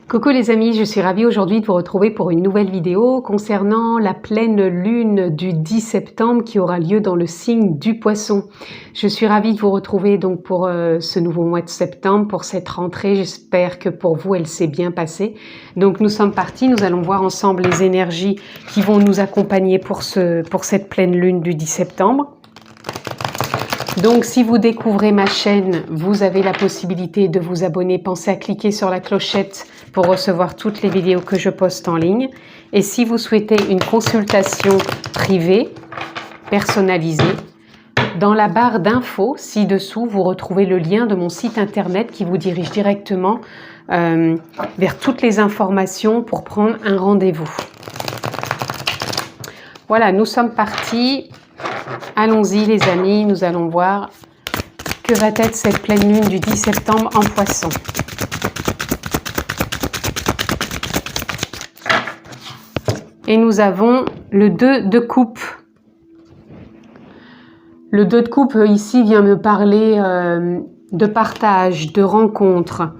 Coucou les amis, je suis ravie aujourd'hui de vous retrouver pour une nouvelle vidéo concernant la pleine lune du 10 septembre qui aura lieu dans le signe du Poisson. Je suis ravie de vous retrouver donc pour ce nouveau mois de septembre, pour cette rentrée. J'espère que pour vous, elle s'est bien passée. Donc nous sommes partis, nous allons voir ensemble les énergies qui vont nous accompagner pour cette pleine lune du 10 septembre. Donc, si vous découvrez ma chaîne, vous avez la possibilité de vous abonner. Pensez à cliquer sur la clochette pour recevoir toutes les vidéos que je poste en ligne. Et si vous souhaitez une consultation privée, personnalisée, dans la barre d'infos, ci-dessous, vous retrouvez le lien de mon site internet qui vous dirige directement vers toutes les informations pour prendre un rendez-vous. Voilà, nous sommes partis. Allons-y les amis, nous allons voir que va être cette pleine lune du 10 septembre en Poisson. Et nous avons le 2 de coupe. Le 2 de coupe ici vient me parler de partage, de rencontre.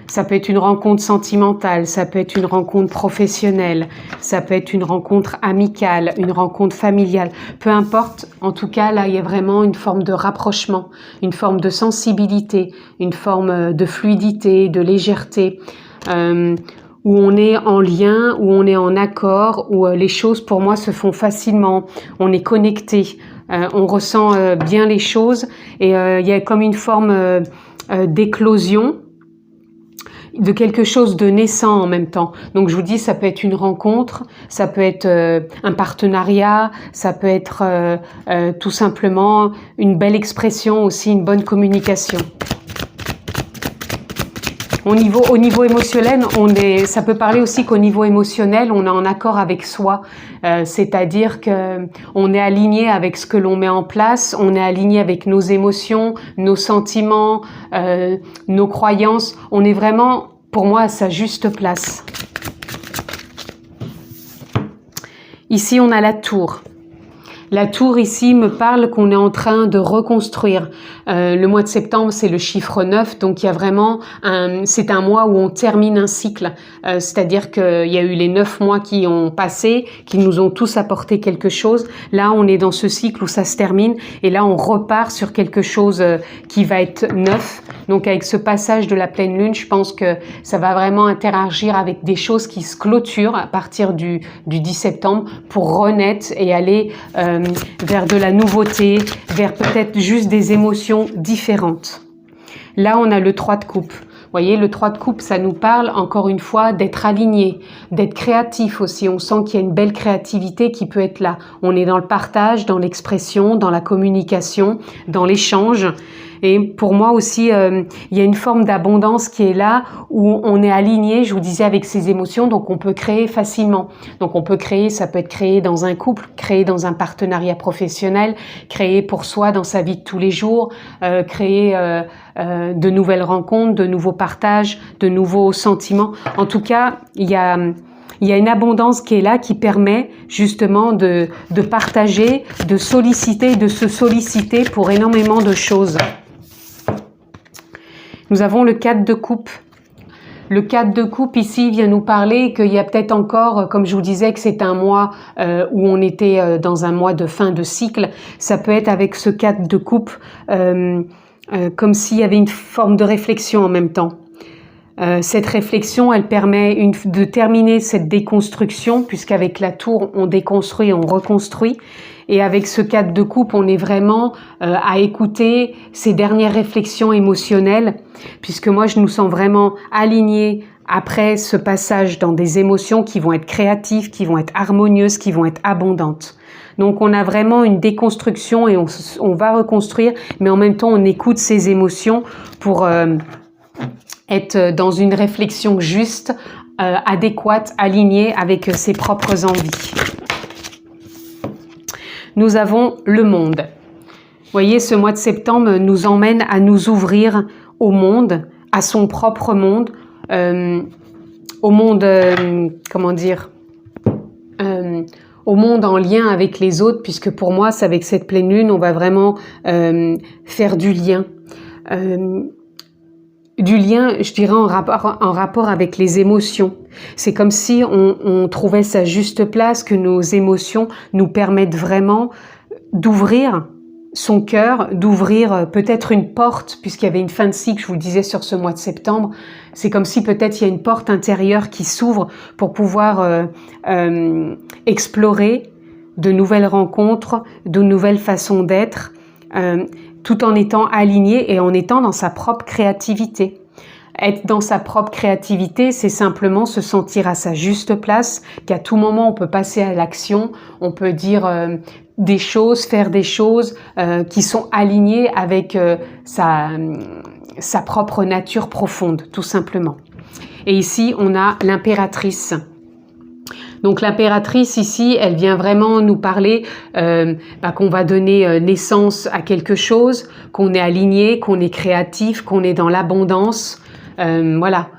Ça peut être une rencontre sentimentale, ça peut être une rencontre professionnelle, ça peut être une rencontre amicale, une rencontre familiale. Peu importe, en tout cas, là, il y a vraiment une forme de rapprochement, une forme de sensibilité, une forme de fluidité, de légèreté, où on est en lien, où on est en accord, où les choses, pour moi, se font facilement. On est connecté, on ressent bien les choses et il y a comme une forme d'éclosion, de quelque chose de naissant en même temps. Donc je vous dis, ça peut être une rencontre, ça peut être un partenariat, ça peut être tout simplement une belle expression aussi, une bonne communication. Au niveau émotionnel, ça peut parler aussi qu'au niveau émotionnel, on est en accord avec soi. C'est-à-dire que on est aligné avec ce que l'on met en place, on est aligné avec nos émotions, nos sentiments, nos croyances. On est vraiment, pour moi, à sa juste place. Ici, on a la tour. La tour ici me parle qu'on est en train de reconstruire. Le mois de septembre, c'est le chiffre 9, donc il y a vraiment c'est un mois où on termine un cycle. C'est-à-dire qu'il y a eu les 9 mois qui ont passé, qui nous ont tous apporté quelque chose. Là, on est dans ce cycle où ça se termine et là, on repart sur quelque chose qui va être neuf. Donc avec ce passage de la pleine lune, je pense que ça va vraiment interagir avec des choses qui se clôturent à partir du 10 septembre pour renaître et aller vers de la nouveauté, vers peut-être juste des émotions différentes. Là, on a le 3 de coupe. Vous voyez, le 3 de coupe, ça nous parle encore une fois d'être aligné, d'être créatif aussi. On sent qu'il y a une belle créativité qui peut être là. On est dans le partage, dans l'expression, dans la communication, dans l'échange. Et pour moi aussi, il y a une forme d'abondance qui est là, où on est aligné, je vous disais, avec ses émotions, donc on peut créer facilement. Donc on peut créer, ça peut être créé dans un couple, créé dans un partenariat professionnel, créé pour soi dans sa vie de tous les jours, créer de nouvelles rencontres, de nouveaux partages, de nouveaux sentiments. En tout cas, il y a une abondance qui est là, qui permet justement de partager, de solliciter, de se solliciter pour énormément de choses. Nous avons le 4 de coupe. Le 4 de coupe ici vient nous parler qu'il y a peut-être encore, comme je vous disais, que c'est un mois où on était dans un mois de fin de cycle. Ça peut être avec ce 4 de coupe comme s'il y avait une forme de réflexion en même temps. Cette réflexion, elle permet de terminer cette déconstruction, puisqu'avec la tour, on déconstruit, on reconstruit. Et avec ce 4 de coupe, on est vraiment à écouter ces dernières réflexions émotionnelles, puisque moi, je nous sens vraiment alignés après ce passage dans des émotions qui vont être créatives, qui vont être harmonieuses, qui vont être abondantes. Donc, on a vraiment une déconstruction et on va reconstruire, mais en même temps, on écoute ces émotions pour être dans une réflexion juste, adéquate, alignée avec ses propres envies. Nous avons le monde. Vous voyez, ce mois de septembre nous emmène à nous ouvrir au monde, à son propre monde, au monde, comment dire, au monde en lien avec les autres, puisque pour moi, c'est avec cette pleine lune, on va vraiment faire du lien. du lien, je dirais, en rapport avec les émotions. C'est comme si on trouvait sa juste place, que nos émotions nous permettent vraiment d'ouvrir son cœur, d'ouvrir peut-être une porte, puisqu'il y avait une fin de cycle, je vous le disais, sur ce mois de septembre. C'est comme si peut-être il y a une porte intérieure qui s'ouvre pour pouvoir explorer de nouvelles rencontres, de nouvelles façons d'être, tout en étant aligné et en étant dans sa propre créativité. Être dans sa propre créativité, c'est simplement se sentir à sa juste place, qu'à tout moment on peut passer à l'action, on peut dire des choses, faire des choses qui sont alignées avec sa propre nature profonde, tout simplement. Et ici, on a l'impératrice. Donc l'impératrice ici, elle vient vraiment nous parler qu'on va donner naissance à quelque chose, qu'on est aligné, qu'on est créatif, qu'on est dans l'abondance. Voilà,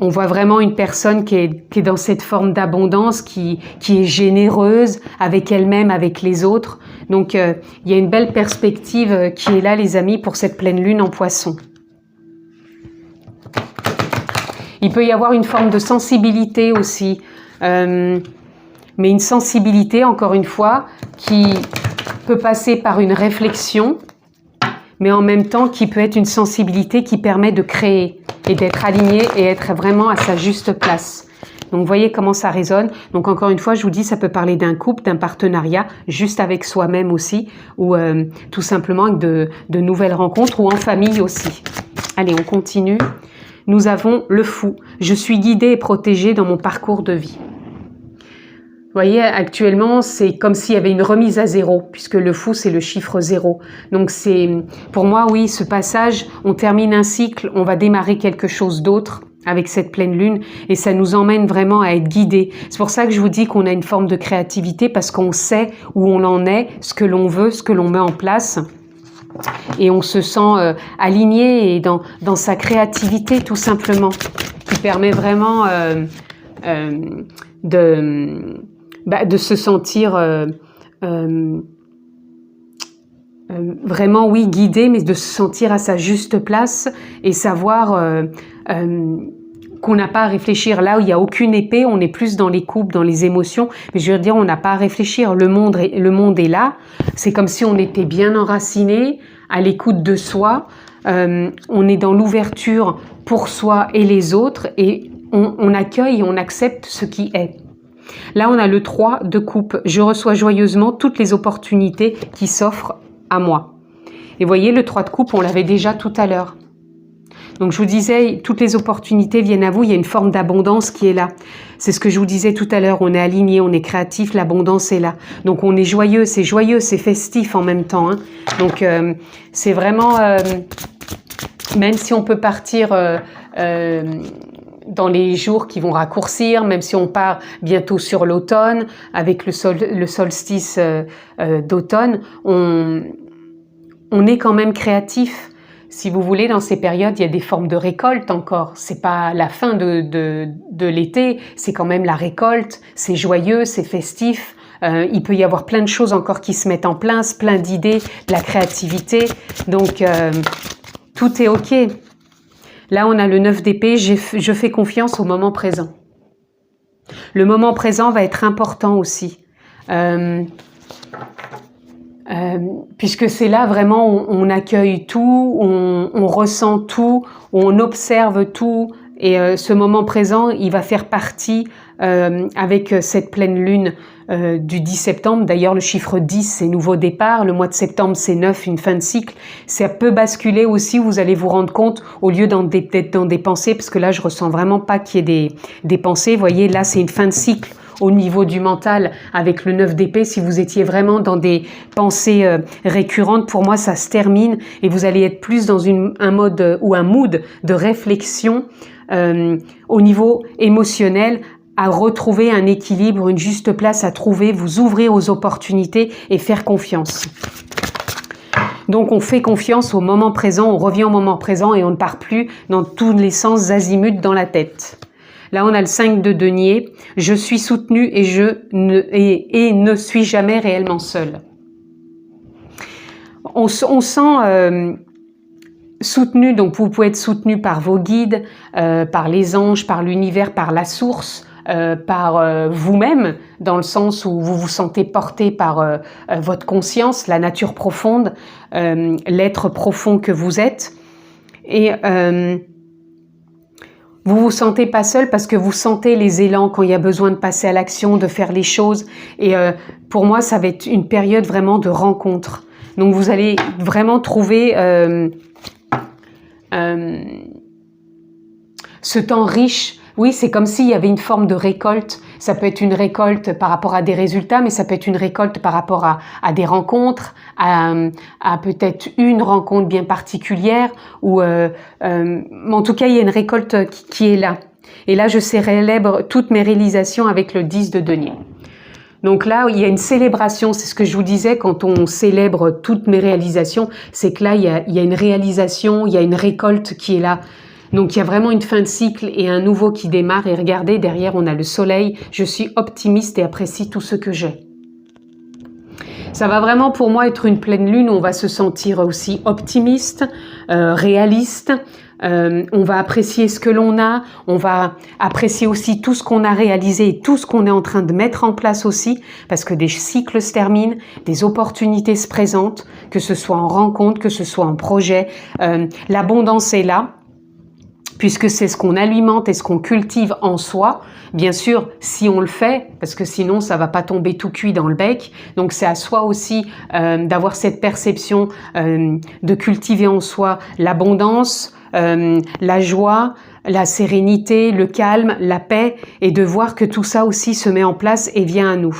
on voit vraiment une personne qui est dans cette forme d'abondance, qui est généreuse avec elle-même, avec les autres. Donc il y a une belle perspective qui est là, les amis, pour cette pleine lune en Poisson. Il peut y avoir une forme de sensibilité aussi, mais une sensibilité, encore une fois, qui peut passer par une réflexion, mais en même temps qui peut être une sensibilité qui permet de créer et d'être aligné et être vraiment à sa juste place. Donc, vous voyez comment ça résonne. Donc, encore une fois, je vous dis, ça peut parler d'un couple, d'un partenariat, juste avec soi-même aussi, ou tout simplement avec de nouvelles rencontres, ou en famille aussi. Allez, on continue. Nous avons le Fou. Je suis guidée et protégée dans mon parcours de vie. Vous voyez, actuellement, c'est comme s'il y avait une remise à zéro, puisque le Fou, c'est le chiffre 0. Donc, c'est, pour moi, oui, ce passage, on termine un cycle, on va démarrer quelque chose d'autre avec cette pleine lune, et ça nous emmène vraiment à être guidés. C'est pour ça que je vous dis qu'on a une forme de créativité, parce qu'on sait où on en est, ce que l'on veut, ce que l'on met en place, et on se sent aligné et dans sa créativité, tout simplement, qui permet vraiment de se sentir vraiment, oui, guidé, mais de se sentir à sa juste place et savoir qu'on n'a pas à réfléchir. Là où il n'y a aucune épée, on est plus dans les couples, dans les émotions, mais je veux dire, on n'a pas à réfléchir. Le monde est là. C'est comme si on était bien enraciné, à l'écoute de soi. On est dans l'ouverture pour soi et les autres, et on accueille et on accepte ce qui est. Là, on a le 3 de coupe. Je reçois joyeusement toutes les opportunités qui s'offrent à moi. Et vous voyez, le 3 de coupe, on l'avait déjà tout à l'heure. Donc, je vous disais, toutes les opportunités viennent à vous. Il y a une forme d'abondance qui est là. C'est ce que je vous disais tout à l'heure. On est aligné, on est créatif, l'abondance est là. Donc, on est joyeux, c'est festif en même temps. Hein. Donc, c'est vraiment... même si on peut partir... dans les jours qui vont raccourcir, même si on part bientôt sur l'automne, avec le solstice d'automne, on est quand même créatif. Si vous voulez, dans ces périodes, il y a des formes de récolte encore. C'est pas la fin de l'été, c'est quand même la récolte, c'est joyeux, c'est festif. Il peut y avoir plein de choses encore qui se mettent en place, plein d'idées, de la créativité. Donc, tout est OK. Là, on a le 9 d'épée, je fais confiance au moment présent. Le moment présent va être important aussi. Puisque c'est là vraiment où on accueille tout, on ressent tout, on observe tout. Et ce moment présent, il va faire partie avec cette pleine lune du 10 septembre. D'ailleurs, le chiffre 10, c'est nouveau départ. Le mois de septembre, c'est 9, une fin de cycle. Ça peut basculer aussi, vous allez vous rendre compte, au lieu d'être dans des pensées, parce que là, je ressens vraiment pas qu'il y ait des pensées. Vous voyez, là, c'est une fin de cycle au niveau du mental avec le 9 d'épée. Si vous étiez vraiment dans des pensées récurrentes, pour moi, ça se termine et vous allez être plus dans un mode ou un mood de réflexion au niveau émotionnel, à retrouver un équilibre, une juste place à trouver, vous ouvrir aux opportunités et faire confiance. Donc on fait confiance au moment présent, on revient au moment présent et on ne part plus dans tous les sens azimuts dans la tête. Là on a le 5 de denier, je suis soutenu et ne suis jamais réellement seul. On sent soutenu, donc vous pouvez être soutenu par vos guides, par les anges, par l'univers, par la source, par vous-même, dans le sens où vous vous sentez porté par votre conscience, la nature profonde, l'être profond que vous êtes. Et vous vous sentez pas seul parce que vous sentez les élans quand il y a besoin de passer à l'action, de faire les choses. Et pour moi, ça va être une période vraiment de rencontre. Donc vous allez vraiment trouver ce temps riche. Oui, c'est comme s'il y avait une forme de récolte. Ça peut être une récolte par rapport à des résultats, mais ça peut être une récolte par rapport à des rencontres, à peut-être une rencontre bien particulière. Ou, en tout cas, il y a une récolte qui est là. Et là, je célèbre toutes mes réalisations avec le 10 de denier. Donc là, il y a une célébration, c'est ce que je vous disais, quand on célèbre toutes mes réalisations, c'est que là, il y a une réalisation, il y a une récolte qui est là. Donc il y a vraiment une fin de cycle et un nouveau qui démarre. Et regardez, derrière, on a le soleil. Je suis optimiste et apprécie tout ce que j'ai. Ça va vraiment pour moi être une pleine lune où on va se sentir aussi optimiste, réaliste. On va apprécier ce que l'on a, on va apprécier aussi tout ce qu'on a réalisé et tout ce qu'on est en train de mettre en place aussi, parce que des cycles se terminent, des opportunités se présentent, que ce soit en rencontre, que ce soit en projet. L'abondance est là, puisque c'est ce qu'on alimente et ce qu'on cultive en soi. Bien sûr, si on le fait, parce que sinon ça va pas tomber tout cuit dans le bec. Donc c'est à soi aussi d'avoir cette perception, de cultiver en soi l'abondance, la joie, la sérénité, le calme, la paix, et de voir que tout ça aussi se met en place et vient à nous.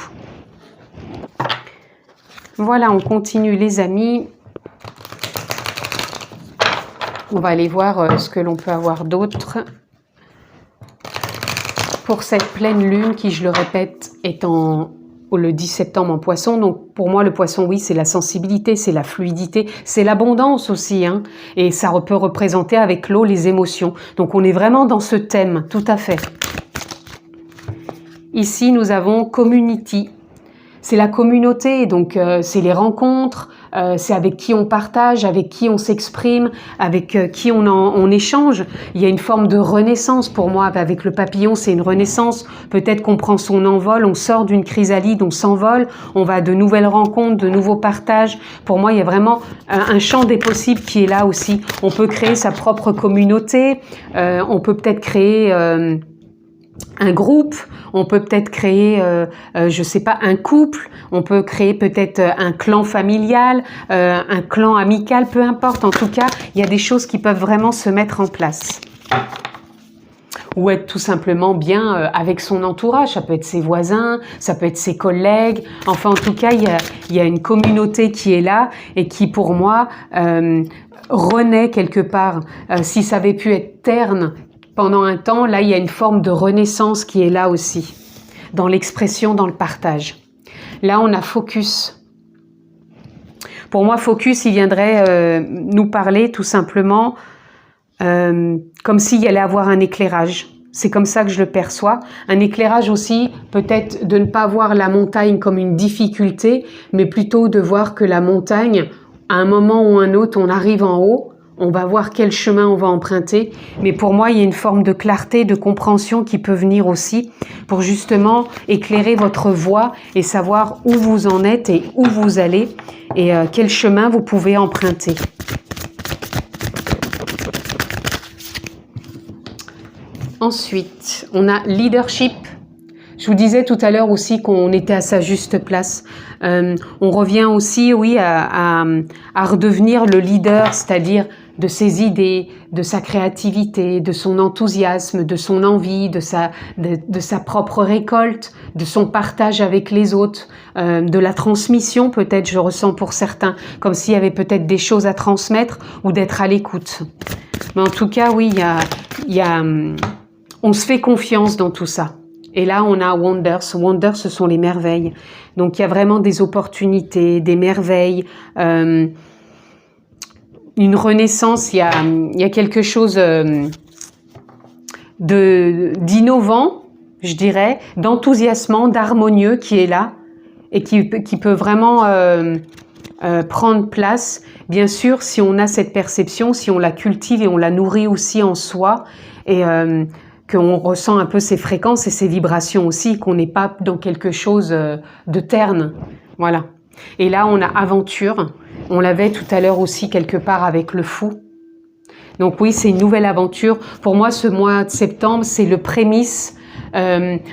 Voilà, on continue les amis. On va aller voir ce que l'on peut avoir d'autre. Pour cette pleine lune qui, je le répète, est le 10 septembre en poisson. Donc pour moi, le poisson, oui, c'est la sensibilité, c'est la fluidité, c'est l'abondance aussi. Hein, et ça peut représenter avec l'eau les émotions. Donc on est vraiment dans ce thème, tout à fait. Ici, nous avons community. C'est la communauté, donc c'est les rencontres, c'est avec qui on partage, avec qui on s'exprime, avec qui on échange. Il y a une forme de renaissance pour moi. Avec le papillon, c'est une renaissance. Peut-être qu'on prend son envol, on sort d'une chrysalide, on s'envole, on va à de nouvelles rencontres, de nouveaux partages. Pour moi, il y a vraiment un champ des possibles qui est là aussi. On peut créer sa propre communauté, on peut peut-être créer un groupe, on peut peut-être créer, je sais pas, un couple, on peut créer peut-être un clan familial, un clan amical, peu importe. En tout cas, il y a des choses qui peuvent vraiment se mettre en place. Ou être tout simplement bien avec son entourage. Ça peut être ses voisins, ça peut être ses collègues. Enfin, en tout cas, il y a une communauté qui est là et qui, pour moi, renaît quelque part. Si ça avait pu être terne pendant un temps, là, il y a une forme de renaissance qui est là aussi, dans l'expression, dans le partage. Là, on a focus. Pour moi, focus, il viendrait nous parler tout simplement comme s'il y allait avoir un éclairage. C'est comme ça que je le perçois. Un éclairage aussi, peut-être de ne pas voir la montagne comme une difficulté, mais plutôt de voir que la montagne, à un moment ou un autre, on arrive en haut, on va voir quel chemin on va emprunter. Mais pour moi, il y a une forme de clarté, de compréhension qui peut venir aussi pour justement éclairer votre voie et savoir où vous en êtes et où vous allez et quel chemin vous pouvez emprunter. Ensuite, on a leadership. Je vous disais tout à l'heure aussi qu'on était à sa juste place. On revient aussi, oui, à redevenir le leader, c'est-à-dire de ses idées, de sa créativité, de son enthousiasme, de son envie, de sa propre récolte, de son partage avec les autres, de la transmission peut-être, je ressens pour certains, comme s'il y avait peut-être des choses à transmettre ou d'être à l'écoute. Mais en tout cas, oui, on se fait confiance dans tout ça. Et là, on a Wonders. Wonders, ce sont les merveilles. Donc, il y a vraiment des opportunités, des merveilles, une renaissance. Il y a quelque chose d'innovant, je dirais, d'enthousiasmant, d'harmonieux qui est là et qui peut vraiment prendre place, bien sûr, si on a cette perception, si on la cultive et on la nourrit aussi en soi, et qu'on ressent un peu ces fréquences et ces vibrations aussi, qu'on n'est pas dans quelque chose de terne. Voilà. Et là, on a aventure. On l'avait tout à l'heure aussi quelque part avec le fou. Donc oui, c'est une nouvelle aventure. Pour moi, ce mois de septembre, c'est le prémisse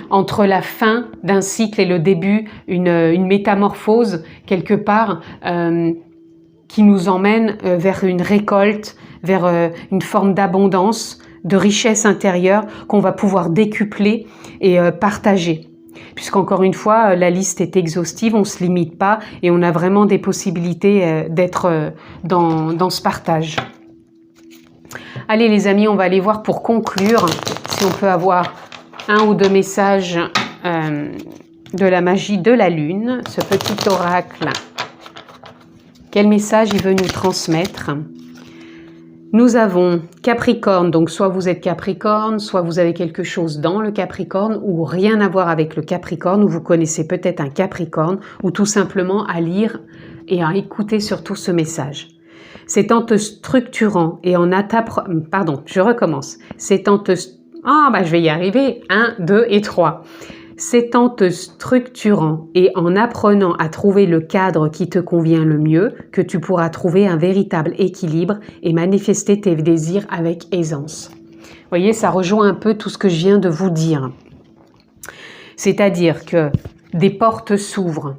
entre la fin d'un cycle et le début, une métamorphose quelque part qui nous emmène vers une récolte, vers une forme d'abondance, de richesse intérieure qu'on va pouvoir décupler et partager. Puisqu'encore une fois, la liste est exhaustive, on ne se limite pas et on a vraiment des possibilités d'être dans ce partage. Allez les amis, on va aller voir pour conclure si on peut avoir un ou deux messages de la magie de la lune, ce petit oracle. Quel message il veut nous transmettre? Nous avons Capricorne, donc soit vous êtes Capricorne, soit vous avez quelque chose dans le Capricorne ou rien à voir avec le Capricorne, ou vous connaissez peut-être un Capricorne, ou tout simplement à lire et à écouter surtout ce message. C'est en te structurant et en je recommence. C'est en te... je vais y arriver. 1, 2 et 3. C'est en te structurant et en apprenant à trouver le cadre qui te convient le mieux que tu pourras trouver un véritable équilibre et manifester tes désirs avec aisance. Vous voyez, ça rejoint un peu tout ce que je viens de vous dire. C'est-à-dire que des portes s'ouvrent.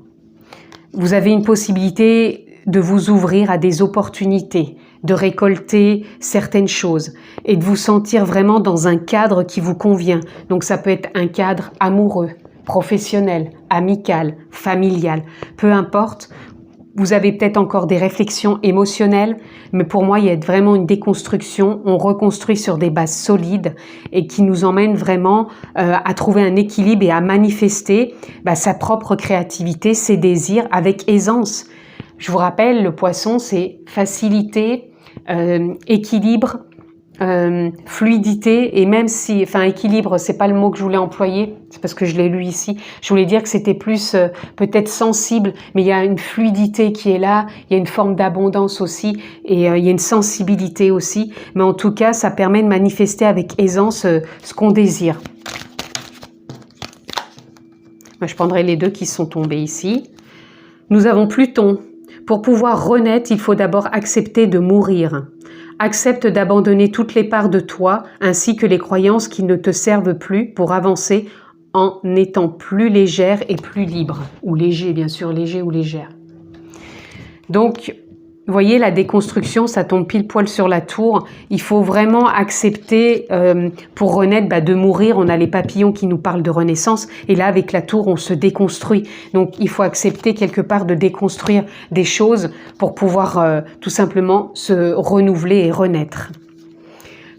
Vous avez une possibilité de vous ouvrir à des opportunités, de récolter certaines choses et de vous sentir vraiment dans un cadre qui vous convient. Donc ça peut être un cadre amoureux, professionnel, amical, familial, peu importe. Vous avez peut-être encore des réflexions émotionnelles, mais pour moi, il y a vraiment une déconstruction. On reconstruit sur des bases solides et qui nous emmène vraiment à trouver un équilibre et à manifester sa propre créativité, ses désirs avec aisance. Je vous rappelle, le poisson, c'est facilité, équilibre, fluidité, et même si, équilibre, c'est pas le mot que je voulais employer, c'est parce que je l'ai lu ici. Je voulais dire que c'était plus peut-être sensible, mais il y a une fluidité qui est là, il y a une forme d'abondance aussi, et il y a une sensibilité aussi. Mais en tout cas, ça permet de manifester avec aisance ce qu'on désire. Moi, je prendrai les deux qui sont tombés ici. Nous avons Pluton. Pour pouvoir renaître, il faut d'abord accepter de mourir. Accepte d'abandonner toutes les parts de toi, ainsi que les croyances qui ne te servent plus pour avancer en étant plus légère et plus libre. Ou léger, bien sûr, léger ou légère. Donc, vous voyez, la déconstruction, ça tombe pile poil sur la tour. Il faut vraiment accepter, pour renaître, de mourir. On a les papillons qui nous parlent de renaissance. Et là, avec la tour, on se déconstruit. Donc, il faut accepter quelque part de déconstruire des choses pour pouvoir tout simplement se renouveler et renaître.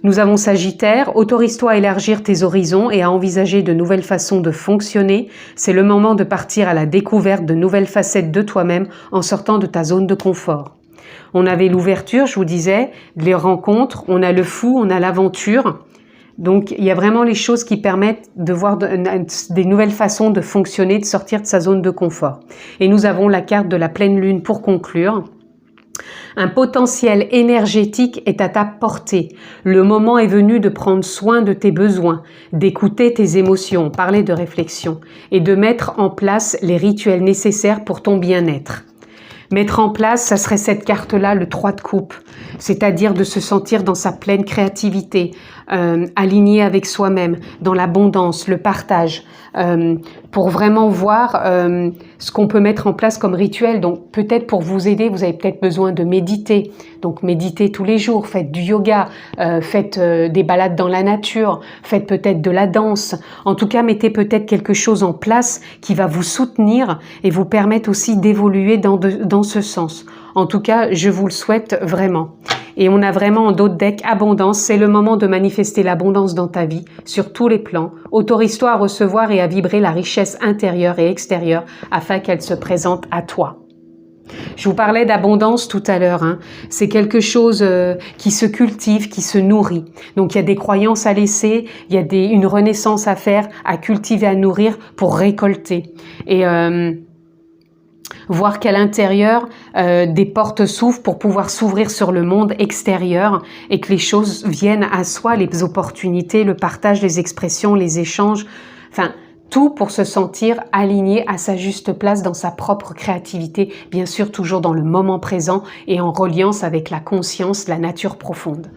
Nous avons Sagittaire. Autorise-toi à élargir tes horizons et à envisager de nouvelles façons de fonctionner. C'est le moment de partir à la découverte de nouvelles facettes de toi-même en sortant de ta zone de confort. On avait l'ouverture, je vous disais, les rencontres, on a le fou, on a l'aventure. Donc, il y a vraiment les choses qui permettent de voir des nouvelles façons de fonctionner, de sortir de sa zone de confort. Et nous avons la carte de la pleine lune pour conclure. Un potentiel énergétique est à ta portée. Le moment est venu de prendre soin de tes besoins, d'écouter tes émotions, parler de réflexion, et de mettre en place les rituels nécessaires pour ton bien-être. Mettre en place, ça serait cette carte-là, le 3 de coupe, c'est-à-dire de se sentir dans sa pleine créativité, aligné avec soi-même, dans l'abondance, le partage, pour vraiment voir ce qu'on peut mettre en place comme rituel. Donc peut-être pour vous aider, vous avez peut-être besoin de méditer. Donc méditez tous les jours, faites du yoga, faites des balades dans la nature, faites peut-être de la danse. En tout cas, mettez peut-être quelque chose en place qui va vous soutenir et vous permettre aussi d'évoluer dans ce sens. En tout cas, je vous le souhaite vraiment. Et on a vraiment d'autres decks, abondance, c'est le moment de manifester l'abondance dans ta vie, sur tous les plans. Autorise-toi à recevoir et à vibrer la richesse intérieure et extérieure afin qu'elle se présente à toi. Je vous parlais d'abondance tout à l'heure, hein. C'est quelque chose qui se cultive, qui se nourrit. Donc il y a des croyances à laisser, il y a une renaissance à faire, à cultiver, à nourrir pour récolter. Et voir qu'à l'intérieur, des portes s'ouvrent pour pouvoir s'ouvrir sur le monde extérieur et que les choses viennent à soi, les opportunités, le partage, les expressions, les échanges, enfin, tout pour se sentir aligné à sa juste place dans sa propre créativité, bien sûr toujours dans le moment présent et en reliance avec la conscience, la nature profonde.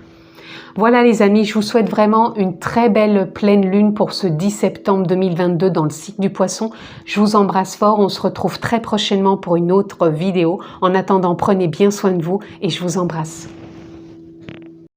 Voilà les amis, je vous souhaite vraiment une très belle pleine lune pour ce 10 septembre 2022 dans le cycle du poisson. Je vous embrasse fort, on se retrouve très prochainement pour une autre vidéo. En attendant, prenez bien soin de vous et je vous embrasse.